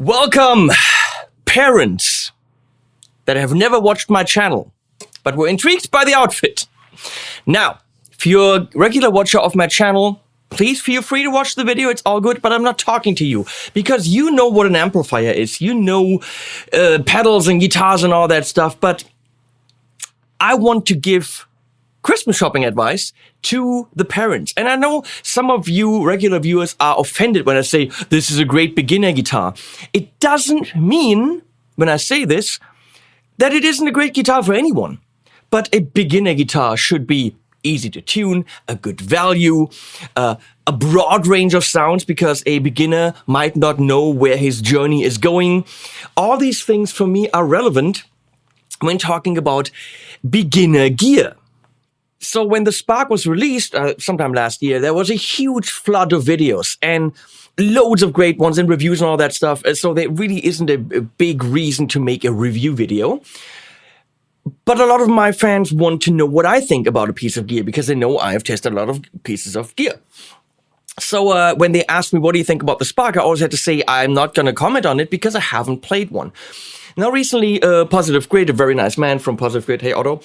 Welcome, parents that have never watched my channel, but were intrigued by the outfit. Now, if you're a regular watcher of my channel, please feel free to watch the video. It's all good, but I'm not talking to you because you know what an amplifier is. You know pedals and guitars and all that stuff, but I want to give Christmas shopping advice to the parents. And I know some of you regular viewers are offended when I say this is a great beginner guitar. It doesn't mean, when I say this, that it isn't a great guitar for anyone. But a beginner guitar should be easy to tune, a good value, a broad range of sounds because a beginner might not know where his journey is going. All these things for me are relevant when talking about beginner gear. So when the Spark was released sometime last year, there was a huge flood of videos and loads of great ones and reviews and all that stuff. So there really isn't a big reason to make a review video. But a lot of my fans want to know what I think about a piece of gear because they know I have tested a lot of pieces of gear. So when they asked me, what do you think about the Spark? I always had to say, I'm not going to comment on it because I haven't played one. Now, recently, Positive Grid, a very nice man from Positive Grid, hey Otto,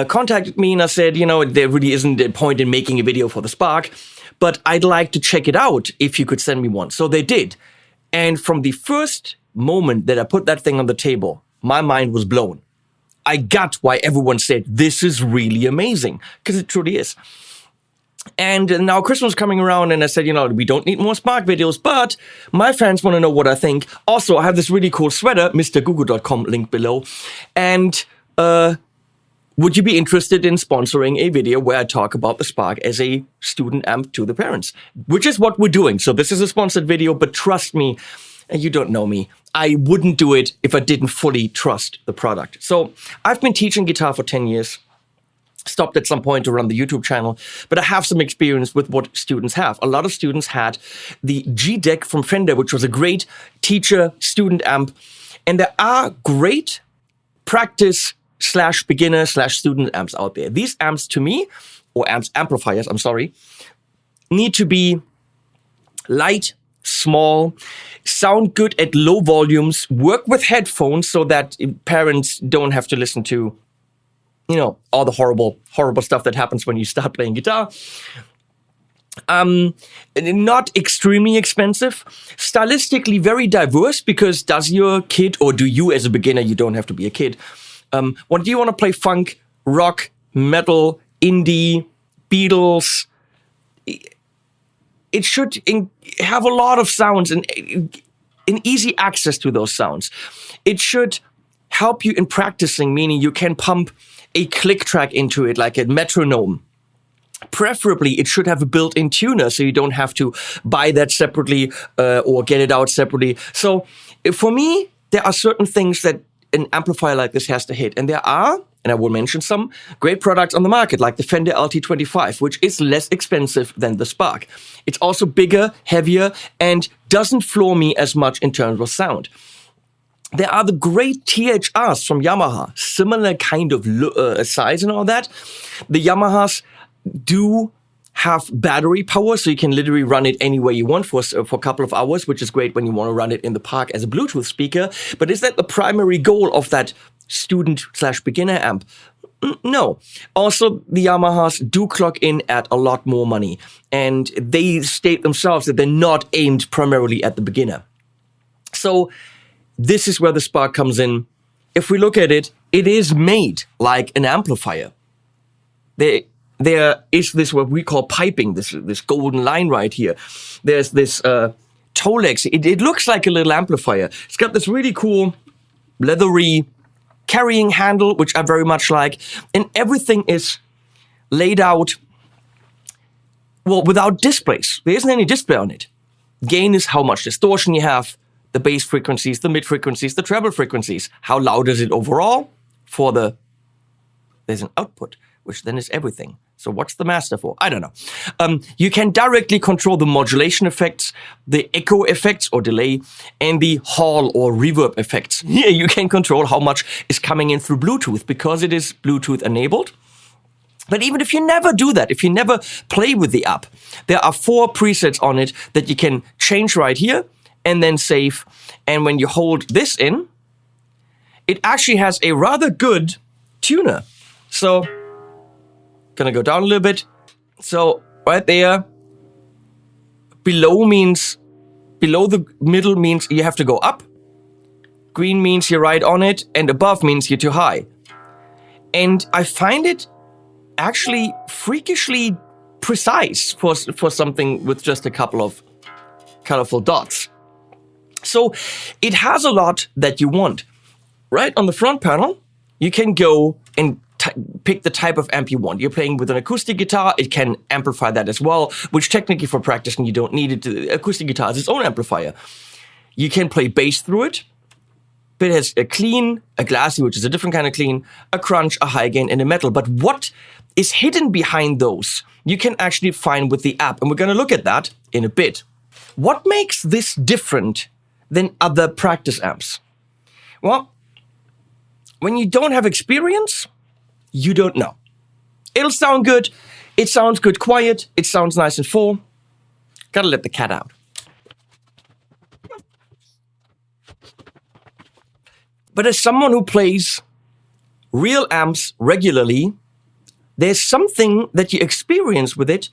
contacted me and I said, you know, there really isn't a point in making a video for the Spark, but I'd like to check it out if you could send me one. So they did. And from the first moment that I put that thing on the table, my mind was blown. I got why everyone said, this is really amazing, because it truly is. And now Christmas is coming around and I said, you know, we don't need more Spark videos, but my fans want to know what I think. Also, I have this really cool sweater, mrgoogle.com, link below. And would you be interested in sponsoring a video where I talk about the Spark as a student amp to the parents? Which is what we're doing. So this is a sponsored video, but trust me, you don't know me. I wouldn't do it if I didn't fully trust the product. So I've been teaching guitar for 10 years. Stopped at some point to run the YouTube channel, but I have some experience with what students have. A lot of students had the G-Deck from Fender, which was a great teacher-student amp. And there are great practice/beginner/student amps out there. These amps to me, or amplifiers, I'm sorry, need to be light, small, sound good at low volumes, work with headphones so that parents don't have to listen to, you know, all the horrible stuff that happens when you start playing guitar. Not extremely expensive. Stylistically very diverse because does your kid, or do you as a beginner, you don't have to be a kid, do you want to play funk, rock, metal, indie, Beatles? It should have a lot of sounds and an easy access to those sounds. It should help you in practicing, meaning you can pump a click track into it like a metronome. Preferably, it should have a built-in tuner, so you don't have to buy that separately or get it out separately. So for me, there are certain things that an amplifier like this has to hit. And there are, and I will mention some, great products on the market, like the Fender LT25, which is less expensive than the Spark. It's also bigger, heavier, and doesn't floor me as much in terms of sound. There are the great THRs from Yamaha, similar kind of size and all that. The Yamahas do have battery power, so you can literally run it any way you want for a couple of hours, which is great when you want to run it in the park as a Bluetooth speaker. But is that the primary goal of that student/beginner amp? No. Also, the Yamahas do clock in at a lot more money, and they state themselves that they're not aimed primarily at the beginner. So this is where the Spark comes in. If we look at it, it is made like an amplifier. There is this what we call piping, this golden line right here. There's this Tolex. It looks like a little amplifier. It's got this really cool leathery carrying handle, which I very much like. And everything is laid out, well, without displays. There isn't any display on it. Gain is how much distortion you have, the bass frequencies, the mid frequencies, the treble frequencies. How loud is it overall? There's an output, which then is everything. So what's the master for? I don't know. You can directly control the modulation effects, the echo effects or delay, and the hall or reverb effects. Here you can control how much is coming in through Bluetooth because it is Bluetooth enabled. But even if you never do that, if you never play with the app, there are 4 presets on it that you can change right here and then save. And when you hold this in, it actually has a rather good tuner. So, gonna go down a little bit. So, right there, below the middle means you have to go up. Green means you're right on it, and above means you're too high. And I find it actually freakishly precise for something with just a couple of colorful dots. So, it has a lot that you want. Right on the front panel, you can go and pick the type of amp you want. You're playing with an acoustic guitar, it can amplify that as well, which technically for practicing you don't need it. The acoustic guitar has its own amplifier. You can play bass through it, but it has a clean, a glassy, which is a different kind of clean, a crunch, a high gain, and a metal. But what is hidden behind those, you can actually find with the app, and we're going to look at that in a bit. What makes this different than other practice amps? Well, when you don't have experience, you don't know. It'll sound good. It sounds good quiet. It sounds nice and full. Gotta let the cat out. But as someone who plays real amps regularly, there's something that you experience with it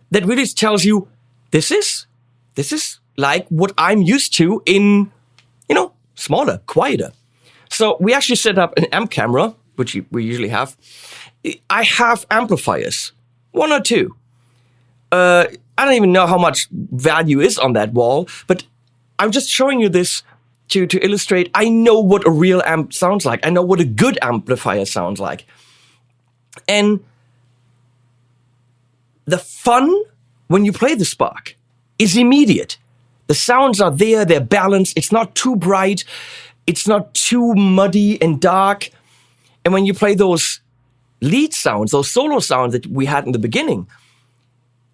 that really tells you, this is like what I'm used to in, smaller, quieter. So we actually set up an amp camera, which we usually have. I have amplifiers, 1 or 2. I don't even know how much value is on that wall, but I'm just showing you this to illustrate. I know what a real amp sounds like. I know what a good amplifier sounds like. And the fun when you play the Spark is immediate. The sounds are there, they're balanced, it's not too bright, it's not too muddy and dark. And when you play those lead sounds, those solo sounds that we had in the beginning,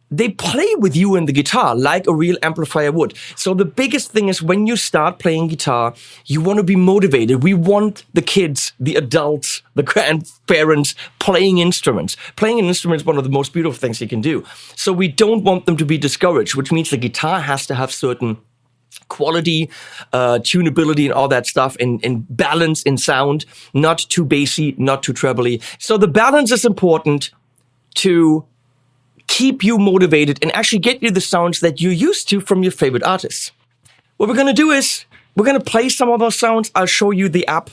they play with you in the guitar like a real amplifier would. So the biggest thing is when you start playing guitar, you want to be motivated. We want the kids, the adults, the grandparents playing instruments. Playing an instrument is one of the most beautiful things you can do. So we don't want them to be discouraged, which means the guitar has to have certain quality, tunability and all that stuff, and balance in sound, not too bassy, not too trebly. So the balance is important to keep you motivated and actually get you the sounds that you're used to from your favorite artists. What we're going to do is we're going to play some of those sounds. I'll show you the app,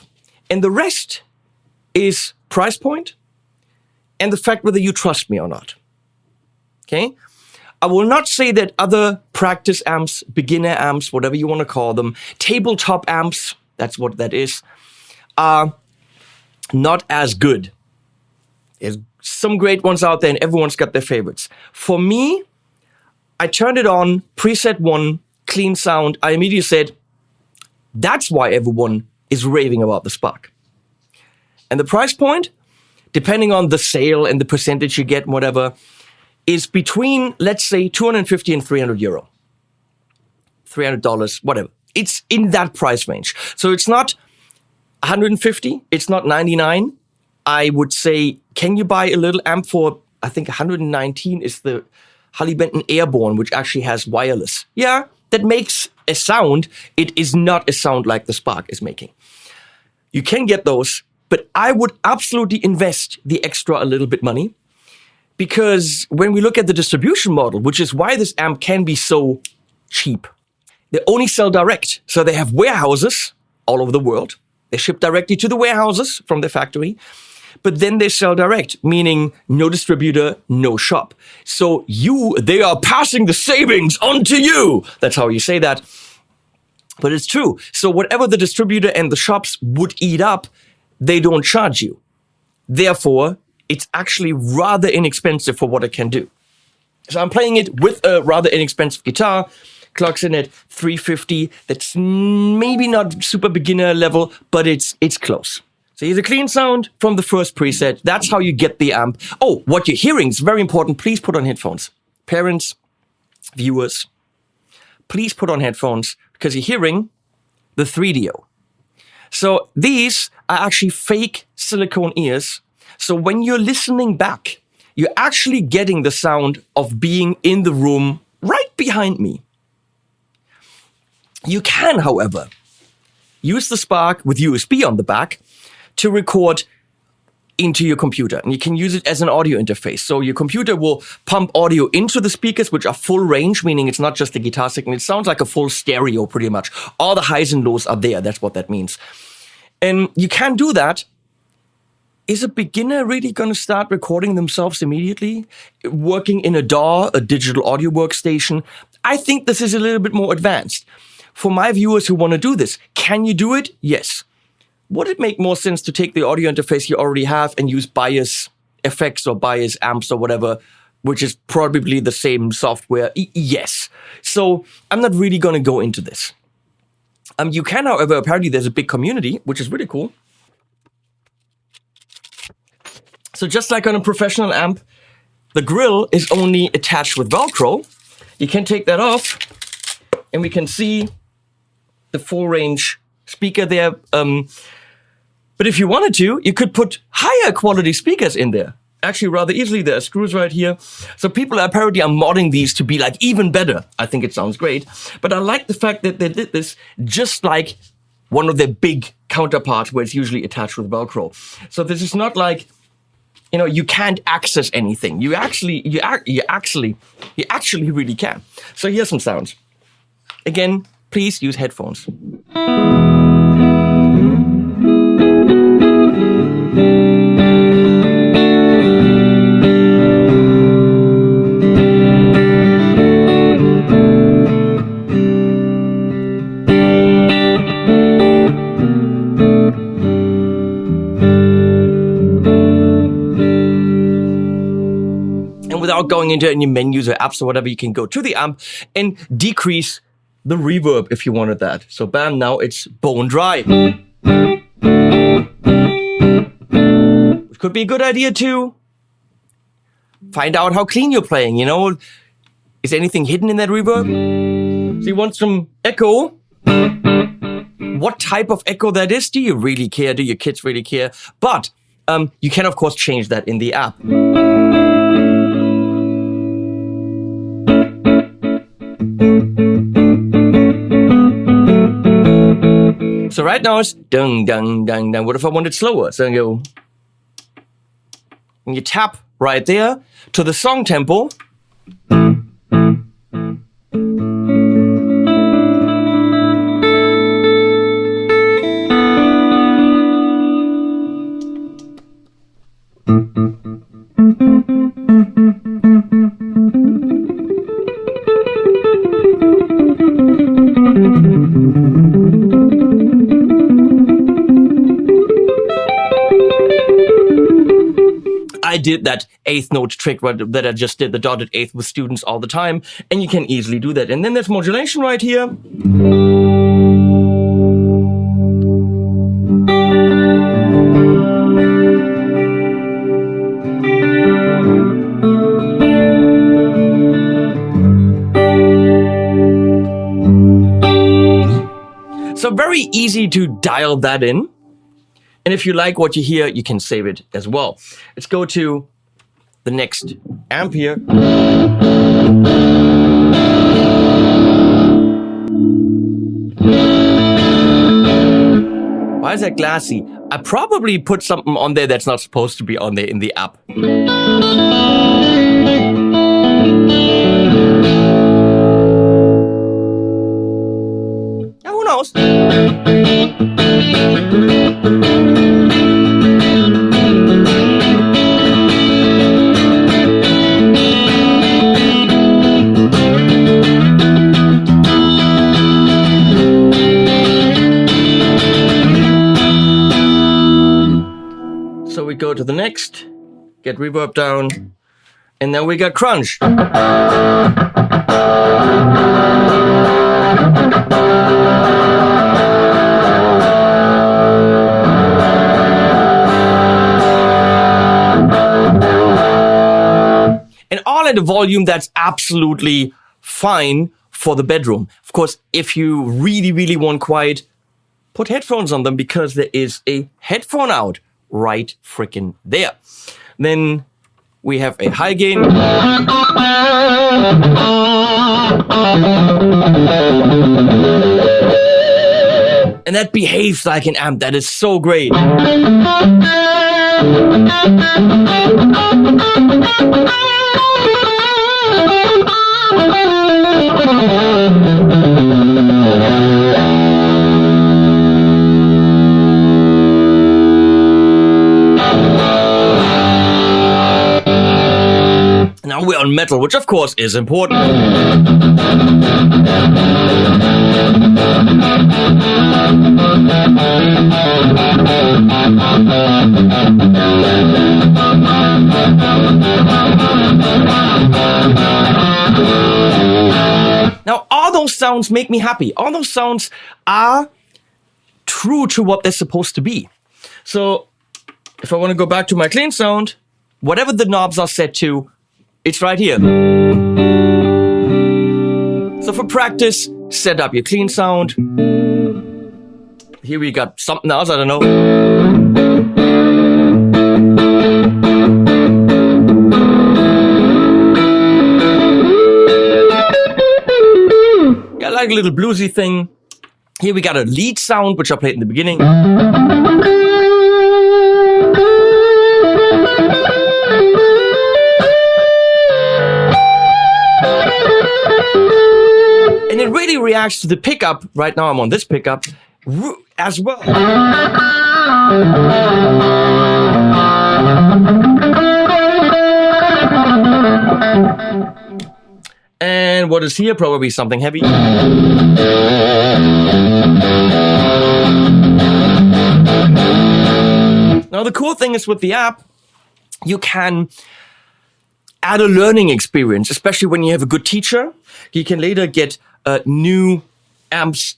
and the rest is price point and the fact whether you trust me or not. Okay? I will not say that other practice amps, beginner amps, whatever you want to call them, tabletop amps, that's what that is, are not as good. There's some great ones out there and everyone's got their favorites. For me, I turned it on, preset 1, clean sound. I immediately said, that's why everyone is raving about the Spark. And the price point, depending on the sale and the percentage you get and whatever, is between, let's say, 250 and 300 euro. $300, whatever. It's in that price range. So it's not 150, it's not 99. I would say, can you buy a little amp for, I think 119 is the Harley Benton Airborne, which actually has wireless. Yeah, that makes a sound. It is not a sound like the Spark is making. You can get those, but I would absolutely invest the extra a little bit money, because when we look at the distribution model, which is why this amp can be so cheap, they only sell direct. So they have warehouses all over the world. They ship directly to the warehouses from the factory, but then they sell direct, meaning no distributor, no shop. So they are passing the savings on to you. That's how you say that. But it's true. So whatever the distributor and the shops would eat up, they don't charge you. Therefore, it's actually rather inexpensive for what it can do. So I'm playing it with a rather inexpensive guitar, clocks in at 350. That's maybe not super beginner level, but it's close. So here's a clean sound from the first preset. That's how you get the amp. Oh, what you're hearing is very important. Please put on headphones. Parents, viewers, please put on headphones because you're hearing the 3DO. So these are actually fake silicone ears. So when you're listening back, you're actually getting the sound of being in the room right behind me. You can, however, use the Spark with USB on the back to record into your computer. And you can use it as an audio interface. So your computer will pump audio into the speakers, which are full range, meaning it's not just a guitar signal. It sounds like a full stereo pretty much. All the highs and lows are there. That's what that means. And you can do that. Is a beginner really going to start recording themselves immediately? Working in a DAW, a digital audio workstation? I think this is a little bit more advanced. For my viewers who want to do this, can you do it? Yes. Would it make more sense to take the audio interface you already have and use bias effects or bias amps or whatever, which is probably the same software? Yes. So I'm not really going to go into this. You can, however, apparently there's a big community, which is really cool. So just like on a professional amp, the grill is only attached with Velcro. You can take that off and we can see the full range speaker there. But if you wanted to, you could put higher quality speakers in there. Actually, rather easily. There are screws right here. So people apparently are modding these to be like even better. I think it sounds great. But I like the fact that they did this just like one of their big counterparts where it's usually attached with Velcro. So this is not like, you can't access anything. You actually really can. So here's some sounds. Again, please use headphones. Without going into any menus or apps or whatever, you can go to the amp and decrease the reverb if you wanted that. So bam, now it's bone dry. Which could be a good idea to find out how clean you're playing, Is anything hidden in that reverb? So you want some echo. What type of echo that is? Do you really care? Do your kids really care? But you can, of course, change that in the app. So right now it's dung, dung, dung, dung. What if I want it slower? So I go, and you tap right there to the song tempo. I did that eighth note trick that I just did, the dotted eighth with students all the time, and you can easily do that. And then there's modulation right here. So very easy to dial that in. And if you like what you hear, you can save it as well. Let's go to the next amp here. Why is that glassy? I probably put something on there that's not supposed to be on there in the app. Who knows? So we go to the next, get reverb down, and then we got crunch. And all at a volume that's absolutely fine for the bedroom. Of course, if you really, really want quiet, put headphones on them because there is a headphone out right freaking there. Then we have a high gain. And that behaves like an amp. That is so great. Now we're on metal, which of course is important. Now, all those sounds make me happy. All those sounds are true to what they're supposed to be. So, if I want to go back to my clean sound, whatever the knobs are set to, it's right here. So for practice, set up your clean sound. Here we got something else, I don't know. Yeah, like a little bluesy thing. Here we got a lead sound, which I played in the beginning. And it really reacts to the pickup. Right now I'm on this pickup as well. And what is here? Probably something heavy. Now the cool thing is with the app, you can add a learning experience, especially when you have a good teacher. You can later get new amps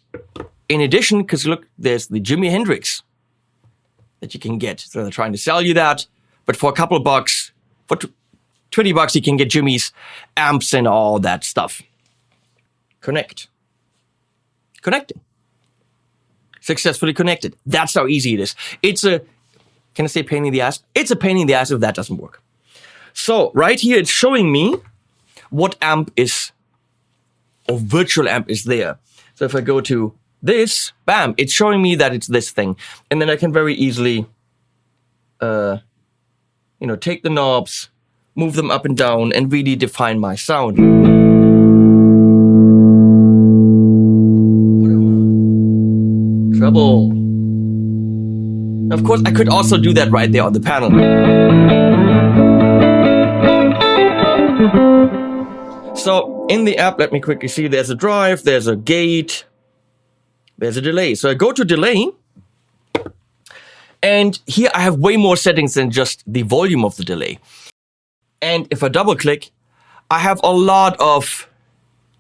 in addition, because look, there's the Jimi Hendrix that you can get. So they're trying to sell you that, but for a couple of bucks, for $20 you can get Jimmy's amps and all that stuff. Connecting. Successfully connected. That's how easy it is. It's a, can I say pain in the ass? It's a pain in the ass if that doesn't work. So right here, it's showing me what amp is, or virtual amp is there. So if I go to this, bam, it's showing me that it's this thing. And then I can very easily, take the knobs, move them up and down, and really define my sound. Treble. Of course, I could also do that right there on the panel. So in the app, let me quickly see, there's a drive, there's a gate, there's a delay. So I go to delay, And here I have way more settings than just the volume of the delay. And if I double click, I have a lot of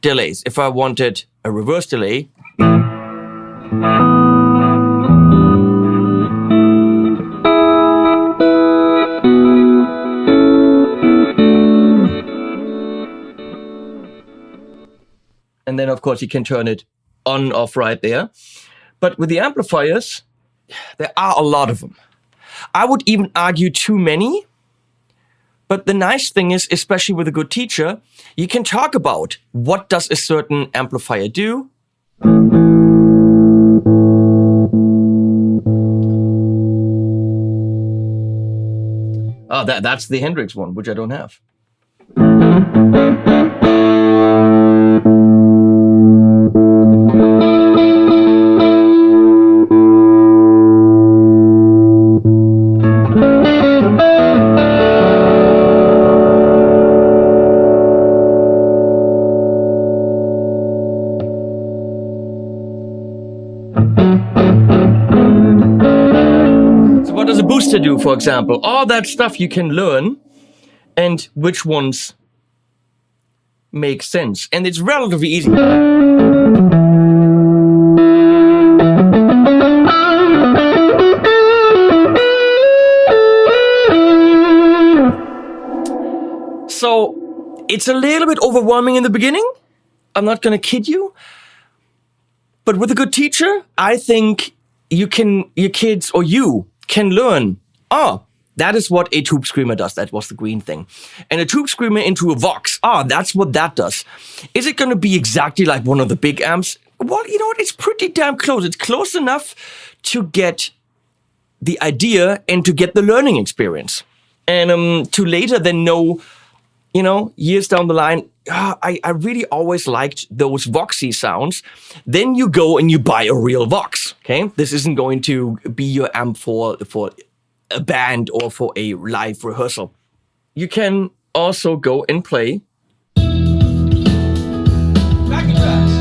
delays. If I wanted a reverse delay, and then of course you can turn it on, off right there. But with the amplifiers, there are a lot of them. I would even argue too many. But the nice thing is, especially with a good teacher, you can talk about what does a certain amplifier do. Oh, that's the Hendrix one, which I don't have. To do, for example, all that stuff you can learn and which ones make sense. And it's relatively easy. So it's a little bit overwhelming in the beginning. I'm not going to kid you. But with a good teacher, I think your kids or you can learn, that is what a tube screamer does. That was the green thing. And a tube screamer into a Vox, that's what that does. Is it going to be exactly like one of the big amps? Well, you know what? It's pretty damn close. It's close enough to get the idea and to get the learning experience. And to later then know, years down the line, I really always liked those Voxy sounds. Then you go and you buy a real Vox, okay? This isn't going to be your amp for a band or for a live rehearsal. You can also go and play backing tracks.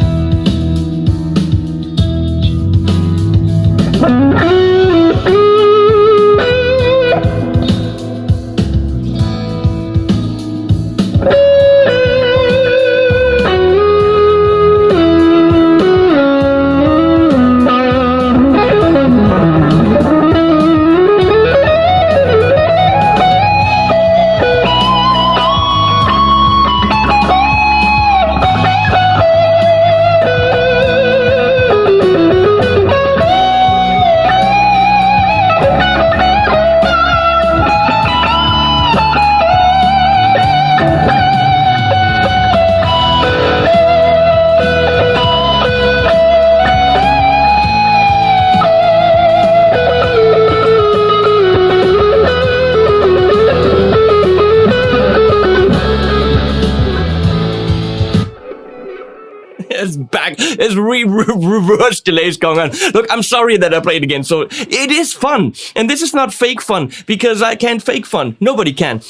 There's reverse delays going on. Look, I'm sorry that I played again. So it is fun. And this is not fake fun because I can't fake fun. Nobody can.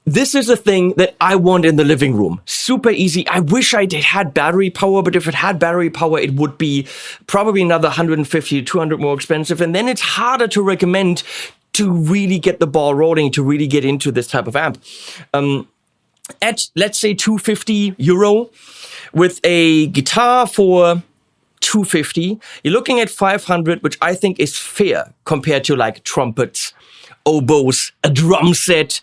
This is a thing that I want in the living room. Super easy. I wish I had battery power, but if it had battery power, it would be probably another 150 to 200 more expensive. And then it's harder to recommend to really get the ball rolling, to really get into this type of amp. At, let's say, €250, with a guitar for $250, you're looking at 500, which I think is fair compared to like trumpets, oboes, a drum set.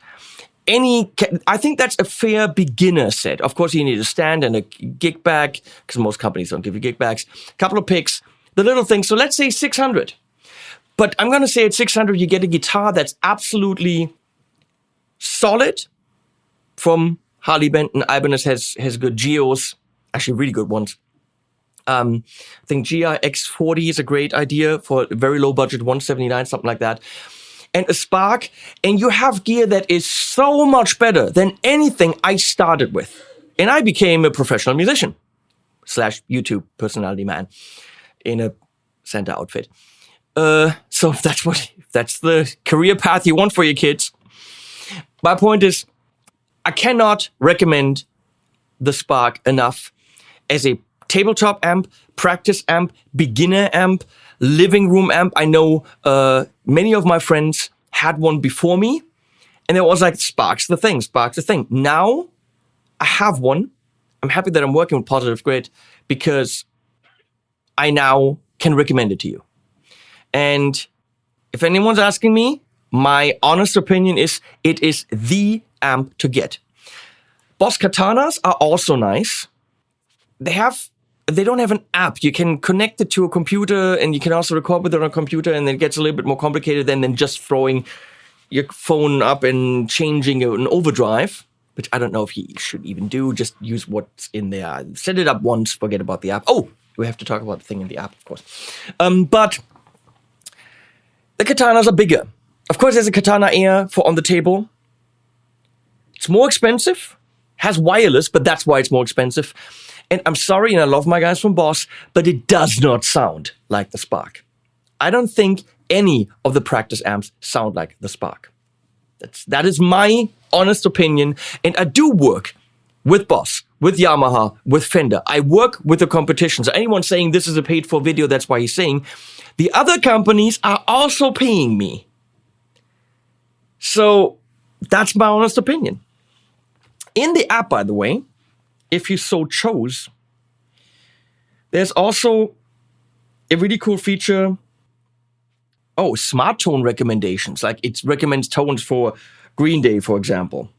I think that's a fair beginner set. Of course, you need a stand and a gig bag, because most companies don't give you gig bags. A couple of picks, the little things. So let's say 600. But I'm going to say at 600, you get a guitar that's absolutely solid from Harley Benton. Ibanez has good Geos, actually really good ones. I think GRX40 is a great idea for a very low budget, 179, something like that. And a Spark, and you have gear that is so much better than anything I started with. And I became a professional musician / YouTube personality man in a Santa outfit. So that's the career path you want for your kids. My point is, I cannot recommend the Spark enough as a tabletop amp, practice amp, beginner amp, living room amp. I know many of my friends had one before me, and it was like, Spark's the thing. Now I have one. I'm happy that I'm working with Positive Grid because I now can recommend it to you. And if anyone's asking me, my honest opinion is it is the amp to get. Boss Katanas are also nice. They don't have an app. You can connect it to a computer and you can also record with it on a computer, and it gets a little bit more complicated than just throwing your phone up and changing an overdrive, which I don't know if you should even do. Just use what's in there. Set it up once, forget about the app. Oh, we have to talk about the thing in the app, of course. But the Katanas are bigger. Of course, there's a Katana Air for on the table. It's more expensive. Has wireless, but that's why it's more expensive. And I'm sorry, and I love my guys from Boss, but it does not sound like the Spark. I don't think any of the practice amps sound like the Spark. That is my honest opinion. And I do work with Boss, with Yamaha, with Fender. I work with the competition. So anyone saying this is a paid-for video, that's why he's saying. The other companies are also paying me. So that's my honest opinion. In the app, by the way, if you so chose, there's also a really cool feature. Oh, smart tone recommendations. Like it recommends tones for Green Day, for example.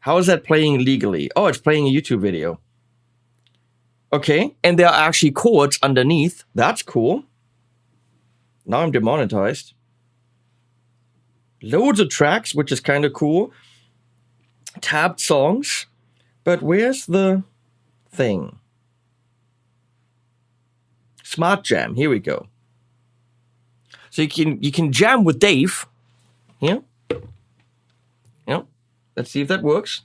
How is that playing legally? Oh, it's playing a YouTube video. Okay, and there are actually chords underneath. That's cool. Now I'm demonetized. Loads of tracks, which is kind of cool. Tabbed songs. But where's the thing? Smart Jam. Here we go. So you can jam with Dave. Here. Let's see if that works.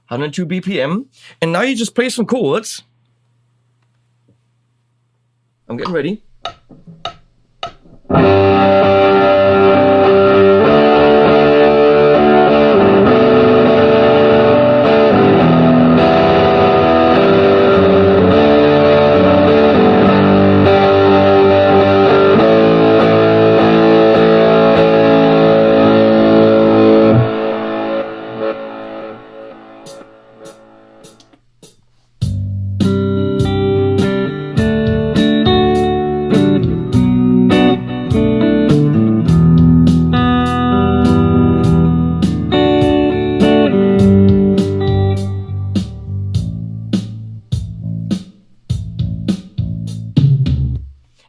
102 BPM. And now you just play some chords. I'm getting ready.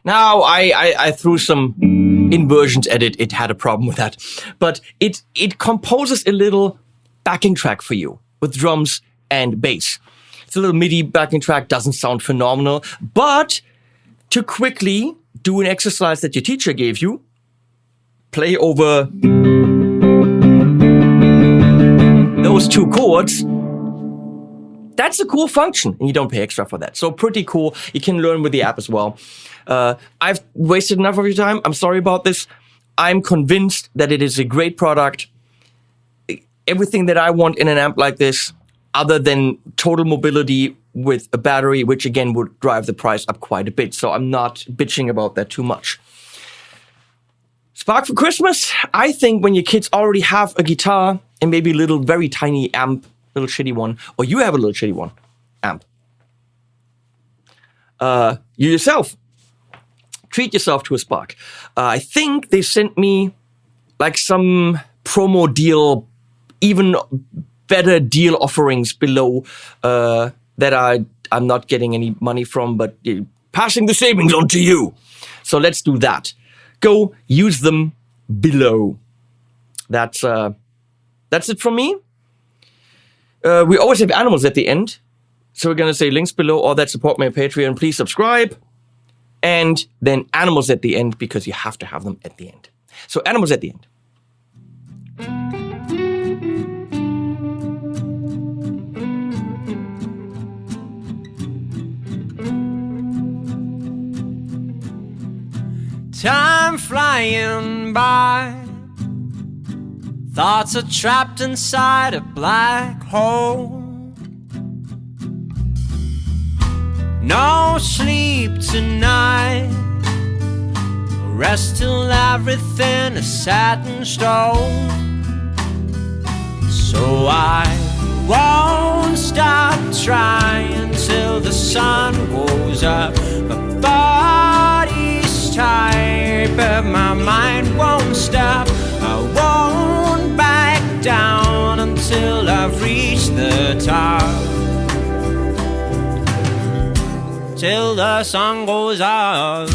Now, I threw some inversions at it. It had a problem with that. But it composes a little backing track for you with drums and bass. It's a little MIDI backing track, doesn't sound phenomenal. But to quickly do an exercise that your teacher gave you, play over those two chords, that's a cool function, and you don't pay extra for that. So pretty cool. You can learn with the app as well. I've wasted enough of your time. I'm sorry about this. I'm convinced that it is a great product. Everything that I want in an amp like this, other than total mobility with a battery, which again would drive the price up quite a bit. So I'm not bitching about that too much. Spark for Christmas? I think when your kids already have a guitar and maybe a little very tiny amp, little shitty one, or you have a little shitty one, amp. You yourself, treat yourself to a Spark. I think they sent me like some promo deal, even better deal offerings below that I'm not getting any money from, but passing the savings on to you. So let's do that. Go use them below. That's it from me. We always have animals at the end. So we're going to say links below, or that support me on Patreon. Please subscribe. And then animals at the end, because you have to have them at the end. So animals at the end. Time flying by, thoughts are trapped inside a black hole. no sleep tonight. Rest till everything is set in stone. So I won't stop trying till the sun goes up. My body's tired, but my mind won't stop. I won't back down until I've reached the top. Till the sun goes up.